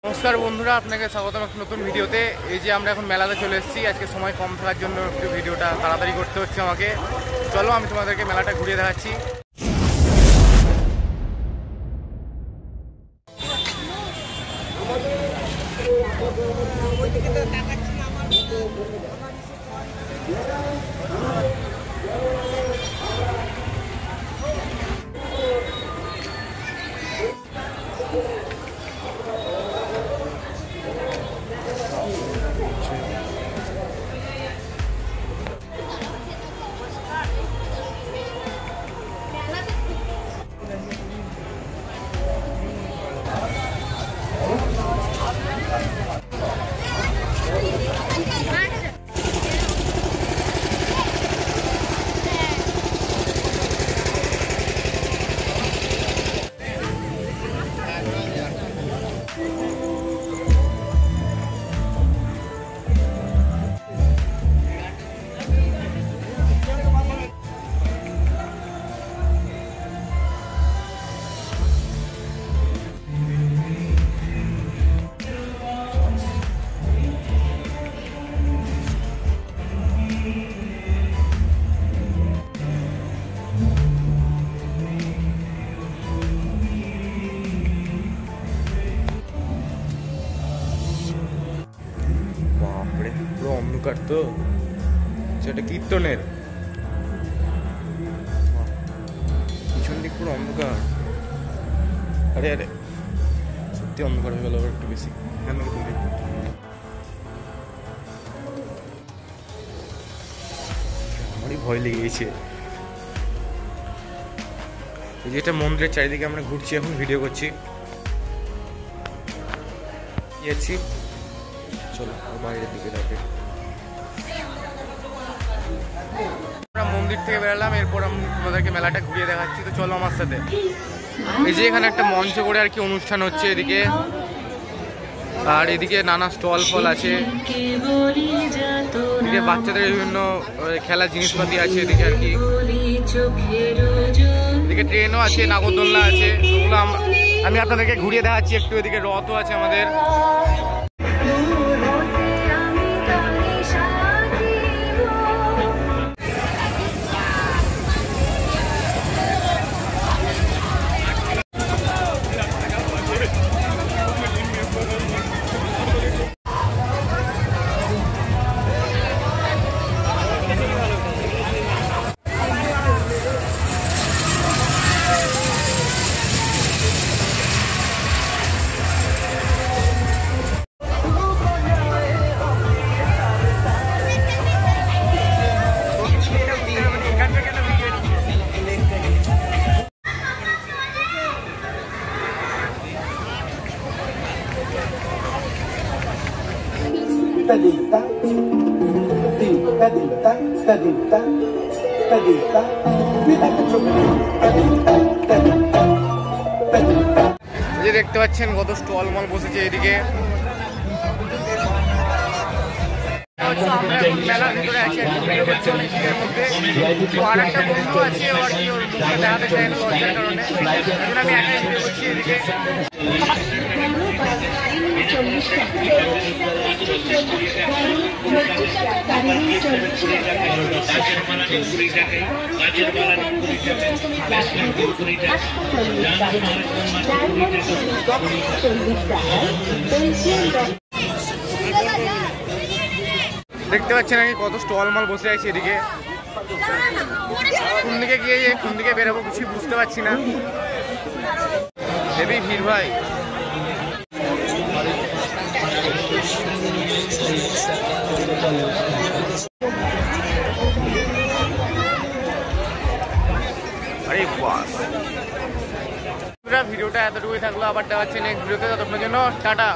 নমস্কার বন্ধুরা, আপনাকে স্বাগতম একটা নতুন ভিডিওতে। এই যে আমরা এখন মেলাতে চলে এসেছি। আজকে সময় কম থাকার জন্য একটু ভিডিওটা তাড়াতাড়ি করতে হচ্ছে আমাকে। চলো আমি তোমাদেরকে মেলাটা ঘুরিয়ে দেখাচ্ছি। পুরো অন্ধকার, তো সেটা কীর্তনের পিছন দিক পুরো অন্ধকার। আরে আরে সত্যি অন্ধকার হয়ে গেল একটু বেশি। কেন আমারই ভয় লেগে গেছে। এই যে এটা মন্দিরের চারিদিকে আমরা ঘুরছি, এখন ভিডিও করছি। যাচ্ছি, চলো বাইরের দিকে যাবে। আমরা মন্দির থেকে বেরোলাম, এরপর আমি তোমাদেরকে মেলাটা ঘুরিয়ে দেখাচ্ছি। তো চলো আমার সাথে। এই যে এখানে একটা মঞ্চ করে আর কি অনুষ্ঠান হচ্ছে এদিকে, আর এদিকে নানা স্টল ফল আছে। এদিকে বাচ্চাদের বিভিন্ন খেলার জিনিসপাতি আছে এদিকে আর কি। এদিকে ট্রেনও আছে, নাগরদোলনা আছে। ওগুলো আমি আপনাদেরকে ঘুরিয়ে দেখাচ্ছি একটু। এদিকে রথও আছে আমাদের। দেখতে পাচ্ছেন কত স্টল মল বসেছে এদিকে। মেলার ভিতরে আছে আর একটা বন্ধু আছে, আর কি ওর মুখে দেখাতে চাই না লজ্জার কারণে, আমি একাই ভিডিও করছি এদিকে। দেখতে পাচ্ছেন নাকি কত স্টল মাল বসে আছে এদিকে। কোন দিকে গিয়ে কোন দিকে বেরোবো কিছু বুঝতে পারছি না, হেবি ভিড় ভাই। আরে বাস, ভিডিওটা এতটুকুই থাকলো। আবার দেখাচ্ছি নেক্সট ভিডিওতে। ততক্ষণের জন্য টাটা।